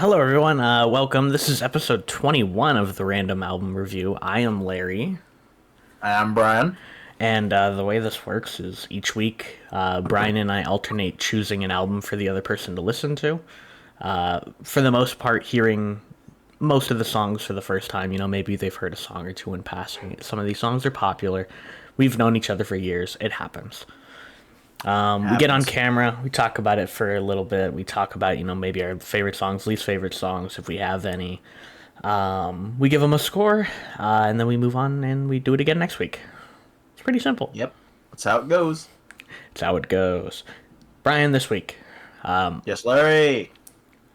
Hello, everyone. Welcome. This is episode 21 of the Random Album Review. I am Larry, I'm Brian. and the way this works is each week, Brian and I alternate choosing an album for the other person to listen to. For the most part, hearing most of the songs for the first time. Maybe they've heard a song or two in passing. Some of these songs are popular. We've known each other for years. It happens. We get on camera, we talk about it for a little bit. We talk about, maybe our favorite songs, least favorite songs, if we have any. We give them a score, and then we move on and we do it again next week. It's pretty simple. Yep, that's how it goes. It's how it goes. Brian, this week. Yes, Larry.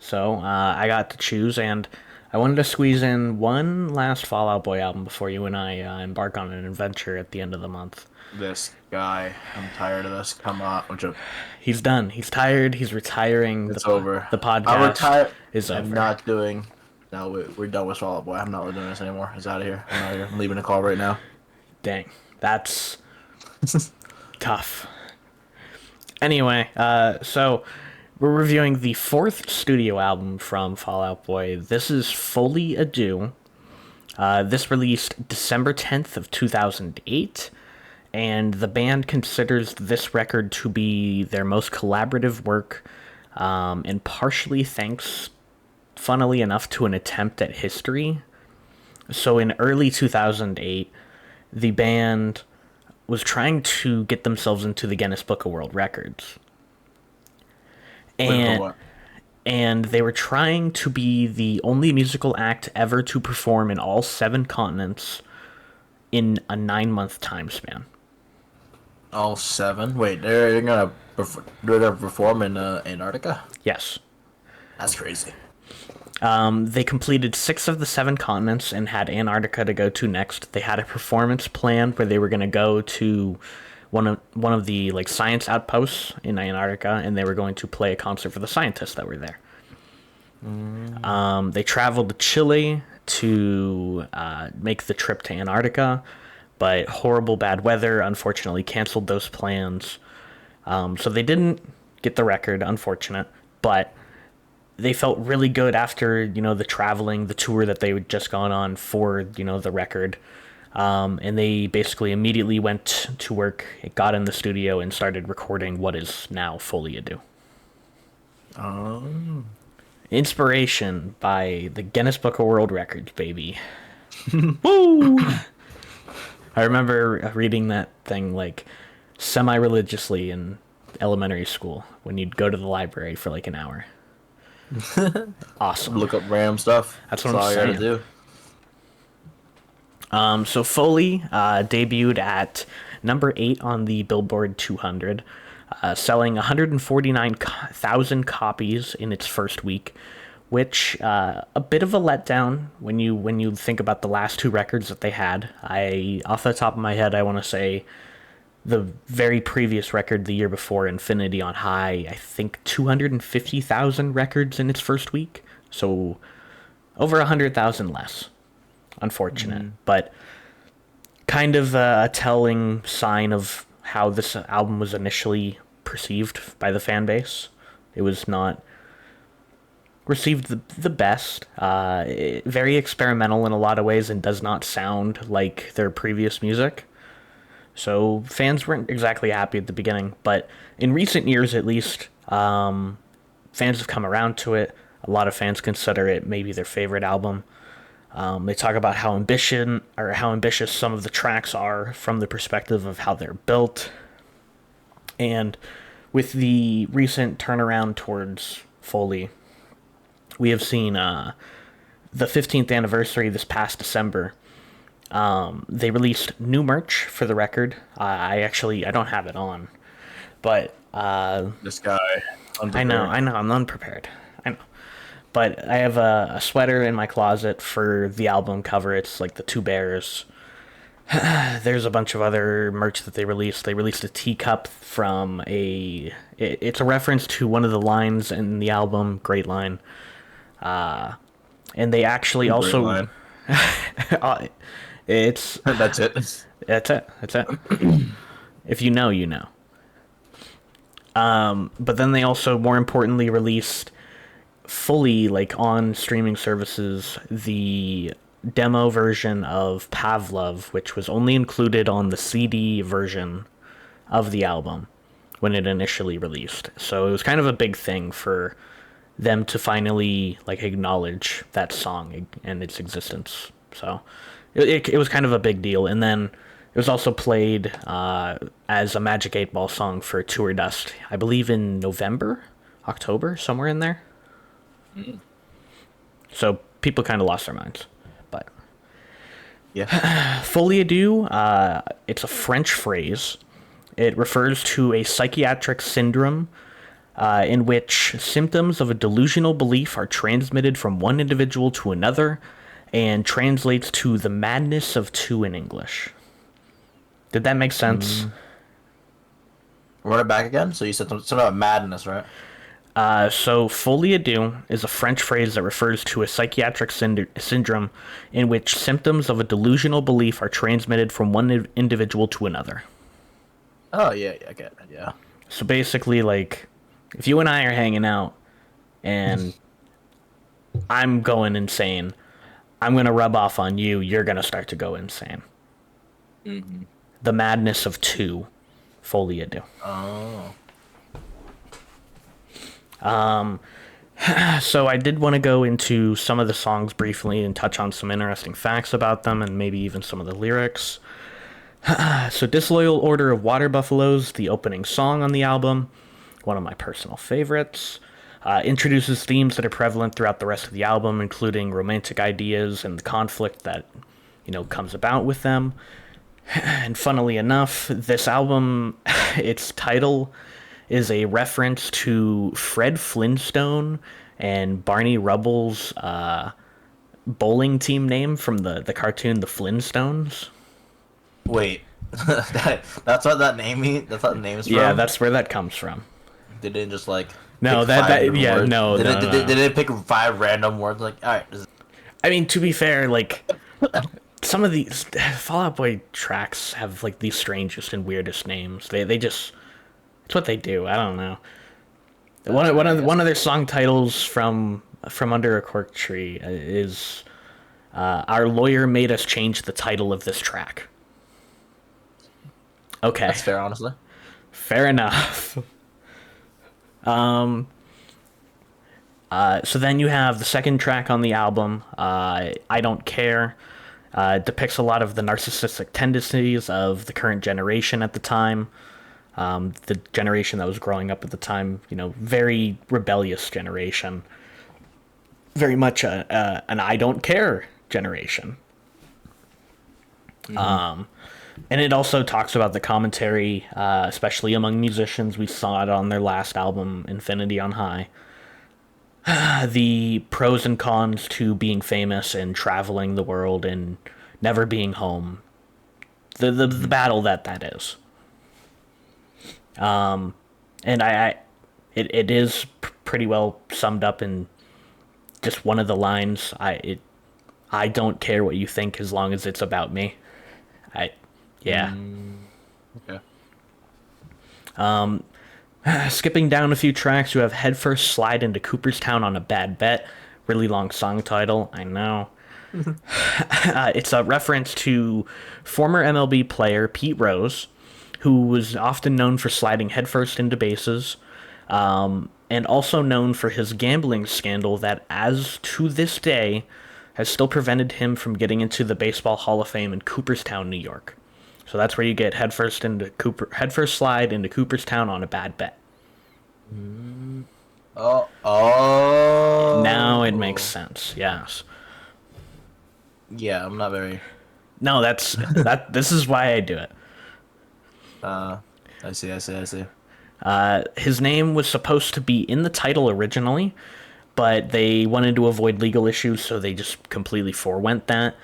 So, I got to choose, and I wanted to squeeze in one last Fall Out Boy album before you and I embark on an adventure at the end of the month. This guy, I'm tired of this. Come on, I'm joking. He's done. He's tired. He's retiring. It's over. The podcast I'm retired. is over. I'm not doing. No, we're done with Fall Out Boy. I'm not doing this anymore. It's out of here. I'm out of here. I'm leaving the call right now. Dang, that's tough. Anyway, so we're reviewing the fourth studio album from Fall Out Boy. This is Folie Deux. This released December 10th of 2008, and the band considers this record to be their most collaborative work, and partially thanks, funnily enough, to an attempt at history. So in early 2008, the band was trying to get themselves into the Guinness Book of World Records. And they were trying to be the only musical act ever to perform in all 7 continents in a 9-month time span. All 7? Wait, they're gonna perform in Antarctica? Yes. That's crazy. They completed 6 of the 7 continents and had Antarctica to go to next. They had a performance planned where they were going to go to one of the science outposts in Antarctica, and they were going to play a concert for the scientists that were there. They traveled to Chile to make the trip to Antarctica, but horrible bad weather unfortunately canceled those plans. So they didn't get the record, unfortunate, but they felt really good after, the traveling, the tour that they had just gone on for, the record. And they basically immediately went to work, got in the studio, and started recording what is now Folie Deux. Inspiration by the Guinness Book of World Records, baby. Woo! I remember reading that thing, semi-religiously in elementary school when you'd go to the library for, an hour. Awesome. Look up random stuff. That's what I'm saying. All you So gotta do. Folie debuted at number 8 on the Billboard 200, selling 149,000 copies in its first week, which a bit of a letdown when you think about the last 2 records that they had. Off the top of my head, I want to say the very previous record the year before, Infinity on High, I think 250,000 records in its first week, so over 100,000 less. Unfortunate, but kind of a telling sign of how this album was initially perceived by the fan base. It was not received the best, very experimental in a lot of ways, and does not sound like their previous music. So fans weren't exactly happy at the beginning, but in recent years at least, fans have come around to it. A lot of fans consider it maybe their favorite album. They talk about how ambitious some of the tracks are from the perspective of how they're built. And with the recent turnaround towards Folie, we have seen the 15th anniversary this past December. They released new merch for the record. I don't have it on, but This guy. unprepared. I know, I'm unprepared. I know. But I have a sweater in my closet for the album cover. It's the 2 bears. There's a bunch of other merch that they released. They released a teacup from it's a reference to one of the lines in the album, great line. And they actually also... Line. It's... That's it. That's it. If you know, you know. But then they also, more importantly, released fully like on streaming services the demo version of Pavlov, which was only included on the CD version of the album when it initially released. So it was kind of a big thing for them to finally like acknowledge that song and its existence. So it was kind of a big deal. And then it was also played as a Magic 8 Ball song for Tour Dust, I believe in November, October, somewhere in there. So people kind of lost their minds. But Yeah. Folie Deux, it's a French phrase. It refers to a psychiatric syndrome in which symptoms of a delusional belief are transmitted from one individual to another and translates to the madness of two in English. Did that make sense? Run it back again. So you said something about madness, right? So, folie à deux is a French phrase that refers to a psychiatric syndrome in which symptoms of a delusional belief are transmitted from one individual to another. Oh yeah, I get it. Yeah. So basically, like, if you and I are hanging out and I'm going insane, I'm going to rub off on you, you're going to start to go insane. The madness of two, folie à deux. Oh. So I did want to go into some of the songs briefly and touch on some interesting facts about them and maybe even some of the lyrics. So Disloyal Order of Water Buffaloes, the opening song on the album, one of my personal favorites, introduces themes that are prevalent throughout the rest of the album, including romantic ideas and the conflict that, comes about with them. And funnily enough, this album, its title is a reference to Fred Flintstone and Barney Rubble's bowling team name from the cartoon The Flintstones. Wait. That's what that name means? That's what the name is from? Yeah, that's where that comes from. They didn't just like No, pick that five that different yeah, words? no, no, no. Did they pick 5 random words? Like, all right. I mean, to be fair, like some of these Fall Out Boy tracks have like the strangest and weirdest names. They just it's what they do. I don't know. One of their song titles from Under a Cork Tree is "Our Lawyer Made Us Change the Title of This Track." Okay, That's fair, honestly. fair enough. So then you have the second track on the album, I Don't Care. Depicts a lot of the narcissistic tendencies of the current generation at the time. The generation that was growing up at the time, very rebellious generation. Very much an I don't care generation. And it also talks about the commentary, especially among musicians. We saw it on their last album, Infinity on High. The pros and cons to being famous and traveling the world and never being home. The battle that is. And it is pretty well summed up in just one of the lines. I don't care what you think as long as it's about me. Yeah. Okay. Skipping down a few tracks, you have Headfirst Slide into Cooperstown on a Bad Bet. Really long song title, I know. It's a reference to former MLB player Pete Rose, who was often known for sliding headfirst into bases, and also known for his gambling scandal that, as to this day, has still prevented him from getting into the Baseball Hall of Fame in Cooperstown, New York. So that's where you get headfirst slide into Cooperstown on a bad bet. Oh. Now it makes sense. Yes. Yeah, I'm not very. No, this is why I do it. I see. His name was supposed to be in the title originally, but they wanted to avoid legal issues, so they just completely forewent that.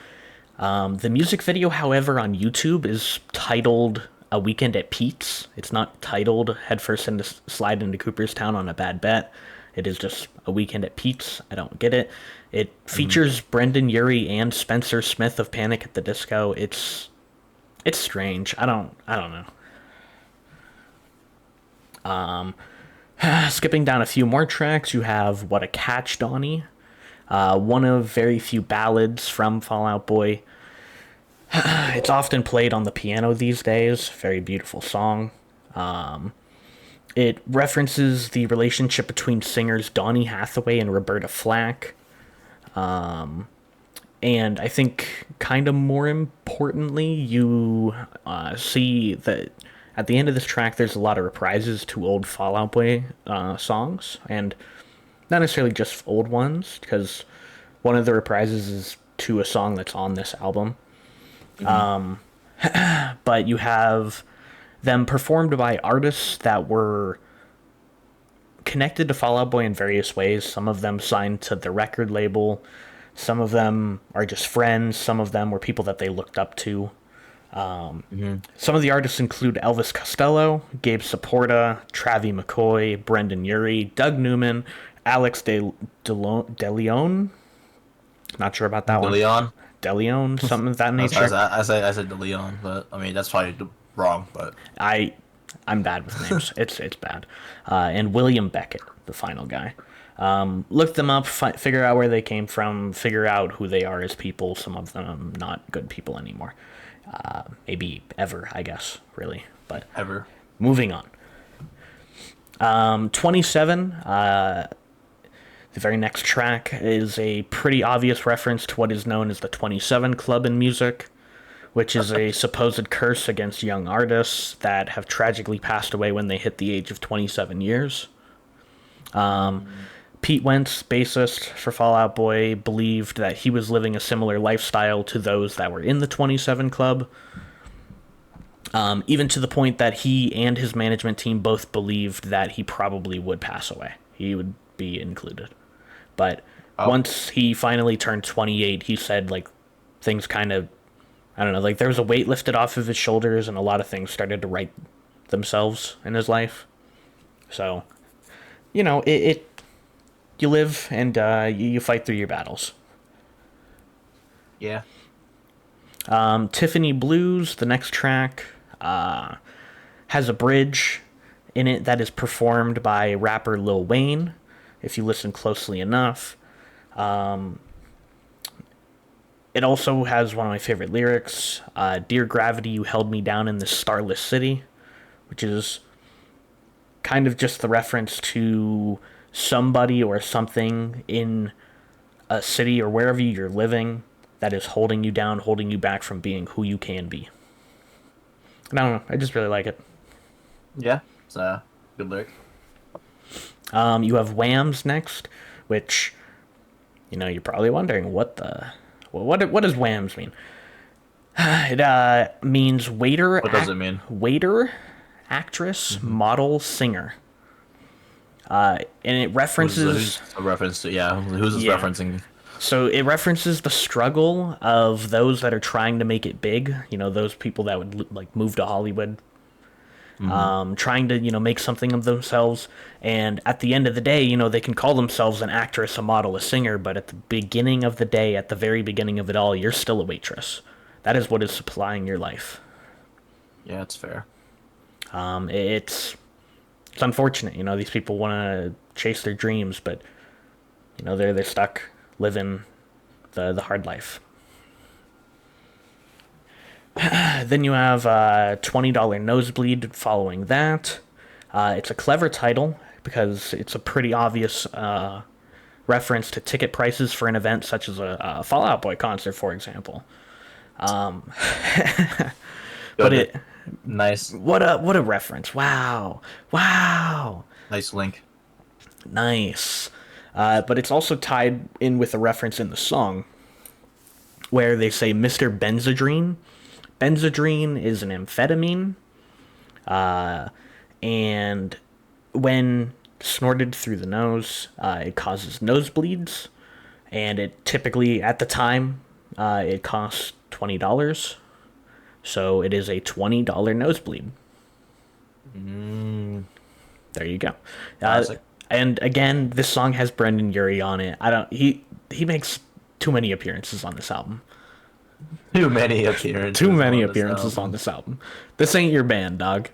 The music video, however, on YouTube is titled "A Weekend at Pete's." It's not titled "Headfirst into Slide into Cooperstown on a Bad Bet." It is just "A Weekend at Pete's." I don't get it. It features Brendan Urie and Spencer Smith of Panic at the Disco. It's strange. I don't know. Skipping down a few more tracks, you have What a Catch, Donnie. One of very few ballads from Fall Out Boy. It's often played on the piano these days. Very beautiful song. It references the relationship between singers Donny Hathaway and Roberta Flack. And I think, kind of more importantly, you see that at the end of this track, there's a lot of reprises to old Fall Out Boy songs, and not necessarily just old ones, because one of the reprises is to a song that's on this album. But you have them performed by artists that were connected to Fall Out Boy in various ways. Some of them signed to the record label. Some of them are just friends. Some of them were people that they looked up to. Some of the artists include Elvis Costello, Gabe Saporta, Travie McCoy, Brendan Urie, Doug Newman, Alex DeLeon. Not sure about that one. DeLeon, something of that nature. I said DeLeon, but I mean that's probably wrong. But I'm bad with names. It's bad. And William Beckett, the final guy. Look them up, figure out where they came from, figure out who they are as people. Some of them not good people anymore. Maybe ever, I guess, really. But ever. Moving on. 27, the very next track is a pretty obvious reference to what is known as the 27 Club in music, which is a supposed curse against young artists that have tragically passed away when they hit the age of 27 years. Pete Wentz, bassist for Fall Out Boy, believed that he was living a similar lifestyle to those that were in the 27 Club, even to the point that he and his management team both believed that he probably would pass away. He would be included. But once he finally turned 28, he said, like, things kind of, I don't know, like there was a weight lifted off of his shoulders and a lot of things started to right themselves in his life. So, you know, you live and you fight through your battles. Yeah. Tiffany Blues, the next track, has a bridge in it that is performed by rapper Lil Wayne, if you listen closely enough. It also has one of my favorite lyrics, Dear Gravity, you held me down in this starless city, which is kind of just the reference to somebody or something in a city or wherever you're living that is holding you down, holding you back from being who you can be. And I don't know, I just really like it. Yeah, it's a good lyric. You have Whams next, which, you know, you're probably wondering, what does Whams mean? It means waiter. What does it mean? Waiter, actress, model, singer. And it references... Who's a reference to, who's this referencing? So it references the struggle of those that are trying to make it big. You know, those people that would, like, move to Hollywood. Trying to, you know, make something of themselves. And at the end of the day, you know, they can call themselves an actress, a model, a singer, but at the beginning of the day, at the very beginning of it all, you're still a waitress. That is what is supplying your life. Yeah, it's fair. It's unfortunate, you know, these people want to chase their dreams, but, you know, they're stuck living the hard life. Then you have $20 Nosebleed following that. It's a clever title because it's a pretty obvious reference to ticket prices for an event such as a Fall Out Boy concert, for example. But it... Nice. What a reference. Wow. Nice link. Nice. But it's also tied in with a reference in the song where they say Mr. Benzedrine. Benzedrine is an amphetamine, and when snorted through the nose, it causes nosebleeds, and it typically, at the time, it costs $20, so it is a $20 nosebleed. There you go. And again, this song has Brendan Urie on it. He makes too many appearances on this album. Too many appearances on this album. This ain't your band, dog.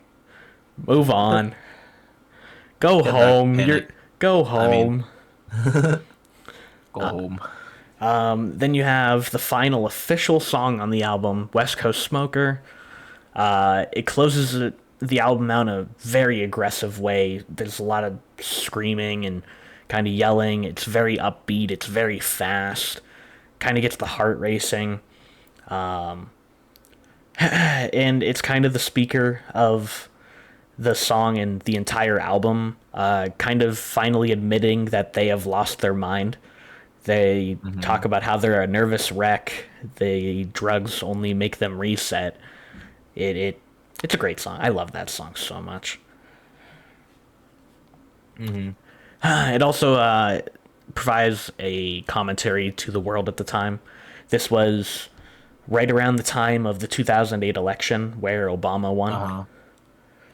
Move on. Go Get that home. panic. Go I mean, home. go home. Then you have the final official song on the album, West Coast Smoker. It closes the album out in a very aggressive way. There's a lot of screaming and kind of yelling. It's very upbeat. It's very fast. Kind of gets the heart racing. And it's kind of the speaker of the song and the entire album, kind of finally admitting that they have lost their mind. They talk about how they're a nervous wreck. The drugs only make them reset. It's a great song. I love that song so much. It also provides a commentary to the world at the time. This was right around the time of the 2008 election where Obama won.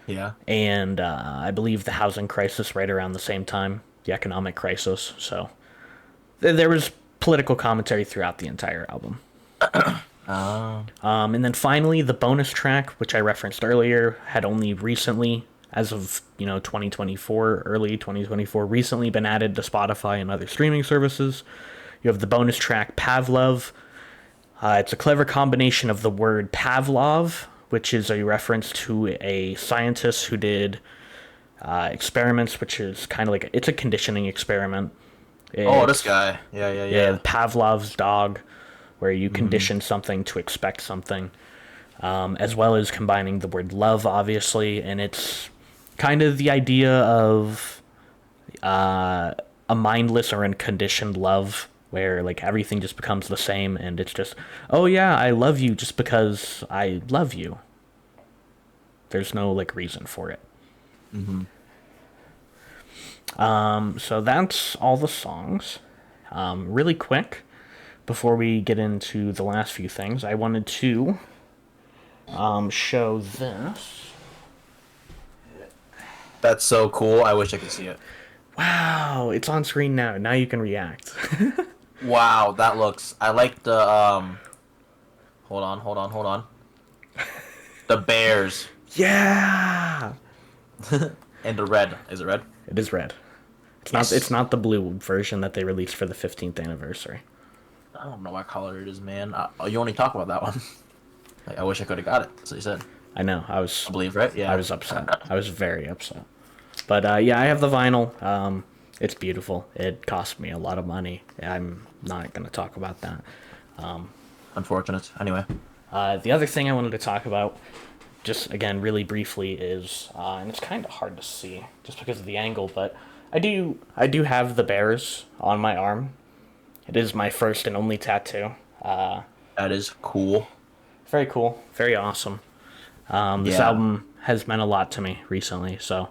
Yeah. And I believe the housing crisis right around the same time, the economic crisis. So there was political commentary throughout the entire album. And then finally, the bonus track, which I referenced earlier, had only recently, as of 2024, early 2024, recently been added to Spotify and other streaming services. You have the bonus track Pavlov. It's a clever combination of the word Pavlov, which is a reference to a scientist who did experiments, which is kind of like it's a conditioning experiment. This guy. Yeah. Yeah, Pavlov's dog, where you condition something to expect something, as well as combining the word love, obviously, and it's kind of the idea of a mindless or unconditioned love, where like everything just becomes the same, and it's just, oh yeah, I love you just because I love you. There's no like reason for it. So that's all the songs. Really quick, before we get into the last few things, I wanted to show this. That's so cool. I wish I could see it. Wow, it's on screen now. Now you can react. Wow, that looks. I like the Hold on. The bears Yeah, and the red. Is it red? it is red. It's Yes. not. It's not the blue version that they released for the 15th anniversary. I don't know what color it is, man. You only talk about that one. Like, I wish I could have got it. That's what you said. I know. I was. I believe, right? Yeah. I was upset. I was very upset. But yeah, I have the vinyl. It's beautiful. It cost me a lot of money. I'm not going to talk about that. Unfortunate. Anyway. The other thing I wanted to talk about, just again really briefly, is and it's kind of hard to see just because of the angle, but I do have the bears on my arm. It is my first and only tattoo. That is cool. Very cool. Very awesome. This Yeah. album has meant a lot to me recently, so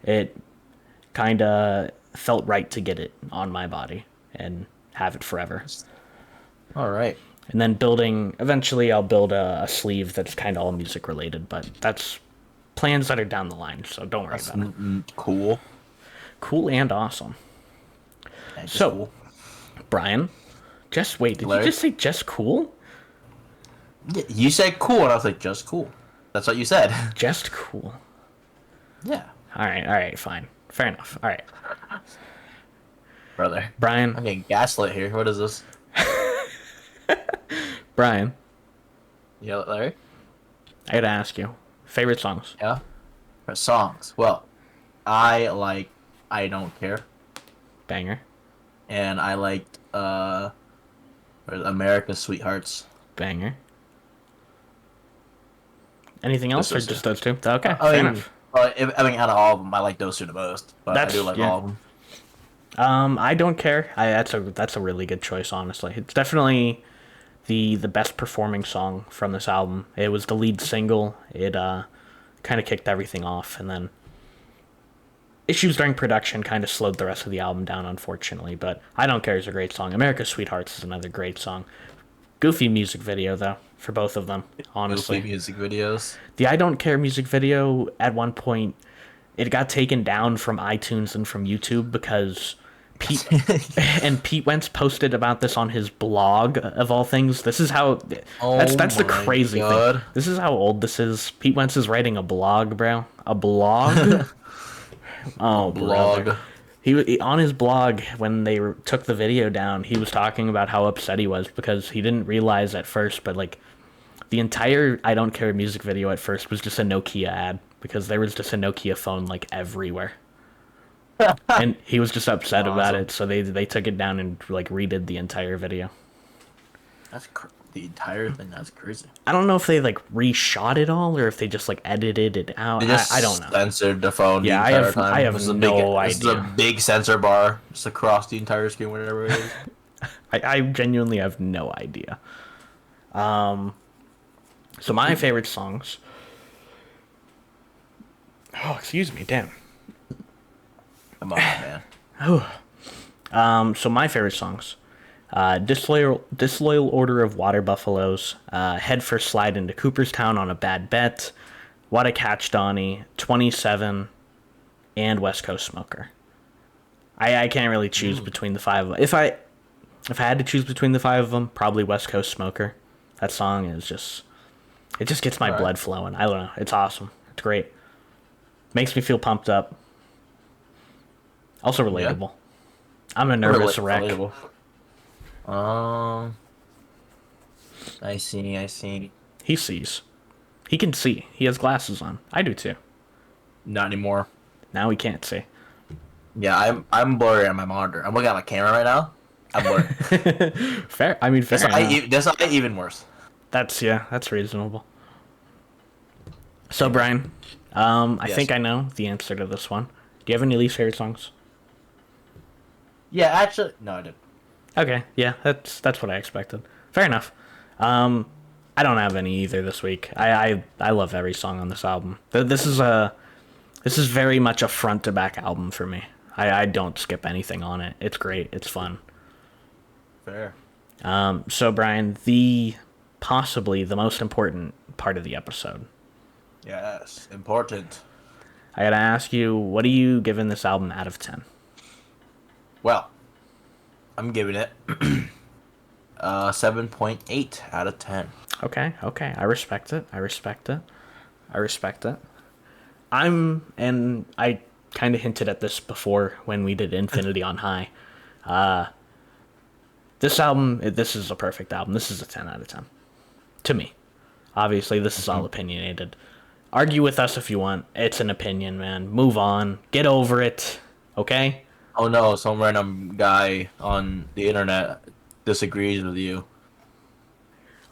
it kind of felt right to get it on my body and have it forever. All right. And then eventually I'll build a sleeve that's kind of all music related, but that's plans that are down the line, so don't worry about it. Cool. Cool and awesome. Yeah, just So, cool. Brian, just wait, did Larry? you just say just cool? Yeah, you said cool, and I was like, just cool. That's what you said. Just cool. Yeah. All right, fine. Fair enough. All right. Brother. Brian, I'm getting gaslit here. What is this? Brian, Yeah, Larry? I gotta ask you, favorite songs? Yeah? For songs. Well, I like I Don't Care. Banger. And I liked America's Sweethearts. Banger. Anything else, or those just those two? Okay, I fair mean, enough. out of all of them, I like those two the most. But I do like yeah. all of them. I don't care. That's a really good choice, honestly. It's definitely the best performing song from this album. It was the lead single. It kind of kicked everything off, and then issues during production kind of slowed the rest of the album down, unfortunately. But I Don't Care is a great song. America's Sweethearts is another great song. Goofy music video though for both of them, honestly. Goofy music videos. The I Don't Care music video at one point it got taken down from iTunes and from YouTube because Pete Wentz posted about this on his blog of all things. This is how that's the my crazy God. thing. This is how old this is. Pete Wentz is writing a blog, bro. A blog Oh, brother. Blog. On his blog, when they took the video down, he was talking about how upset he was because he didn't realize at first, but like the entire I Don't Care music video at first was just a Nokia ad because there was just a Nokia phone like everywhere. And he was just upset about Awesome. it, so they took it down and like redid the entire video. The entire thing. That's crazy. I don't know if they like reshot it all or if they just like edited it out. They just I don't know. censored the phone the Yeah, entire time. I have no This is a idea. big sensor bar just across the entire screen, whatever it is. I genuinely have no idea. So my favorite songs. Oh, excuse me, damn. Come on, man. So my favorite songs. Disloyal Order of Water Buffaloes, Head First Slide into Cooperstown on a Bad Bet, What a Catch Donnie, 27, and West Coast Smoker. I can't really choose between the five of them. If I had to choose between the five of them, probably West Coast Smoker. That song is just... It just gets my blood flowing. I don't know. It's awesome. It's great. Makes me feel pumped up. Also relatable. I'm a nervous wreck. Relatable. I see. He sees. He can see. He has glasses on. I do too. Not anymore. Now he can't see. Yeah, I'm blurry on my monitor. I'm looking at my camera right now. I'm blurry. Fair. I mean, fair enough. That's not even worse. That's reasonable. So, Brian, I Yes. think I know the answer to this one. Do you have any least favorite songs? Yeah, actually, no, I didn't. Okay, yeah, that's what I expected. Fair enough. I don't have any either this week. I love every song on this album. This is very much a front to back album for me. I don't skip anything on it. It's great. It's fun. Fair. So Brian, possibly the most important part of the episode. Yes, important. I gotta ask you, what are you giving this album out of 10? Well, I'm giving it 7.8 out of 10. Okay. I respect it. I kind of hinted at this before when we did Infinity on High. This is a perfect album. This is a 10 out of 10. To me. Obviously, this is all opinionated. Argue with us if you want. It's an opinion, man. Move on. Get over it. Okay? Oh no, some random guy on the internet disagrees with you.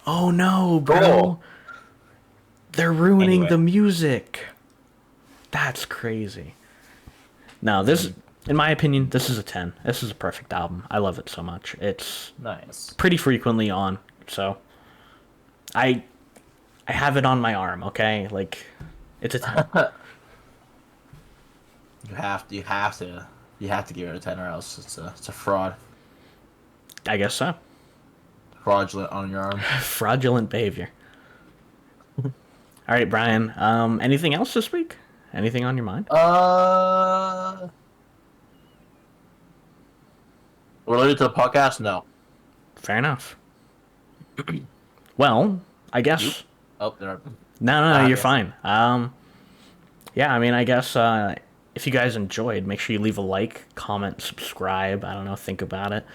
Oh no, bro. Cool. They're ruining Anyway. the music. That's crazy. No, in my opinion, this is a 10. This is a perfect album. I love it so much. It's Nice. pretty frequently on, so I have it on my arm, okay? Like, it's a 10. You have to give it a 10 or else it's a fraud. I guess so. Fraudulent on your arm. Fraudulent behavior. All right, Brian. Anything else this week? Anything on your mind? Related to the podcast? No. Fair enough. Well, I guess. Oh, there. No, you're yes. fine. Yeah, I mean, I guess if you guys enjoyed, make sure you leave a like, comment, subscribe. I don't know, think about it.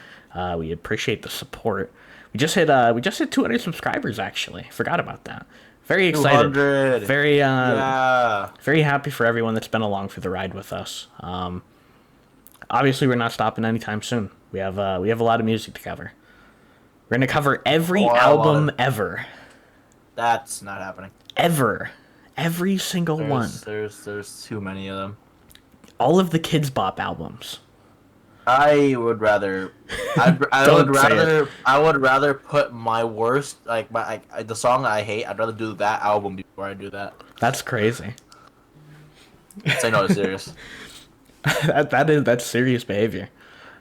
We appreciate the support. We just hit 200 subscribers actually. Forgot about that. Very excited. 200. Very Yeah. very happy for everyone that's been along for the ride with us. Obviously, we're not stopping anytime soon. We have a lot of music to cover. We're gonna cover every album ever. That's not happening. Ever. Every single one. There's too many of them. All of the Kids Bop albums. I would rather. I would rather put my worst, the song I hate. I'd rather do that album before I do that. That's crazy. Say no, it's serious. That's serious behavior.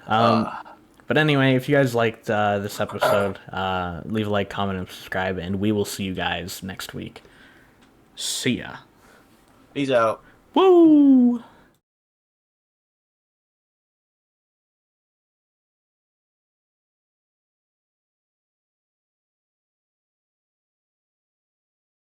But anyway, if you guys liked this episode, leave a like, comment, and subscribe, and we will see you guys next week. See ya. Peace out. Woo!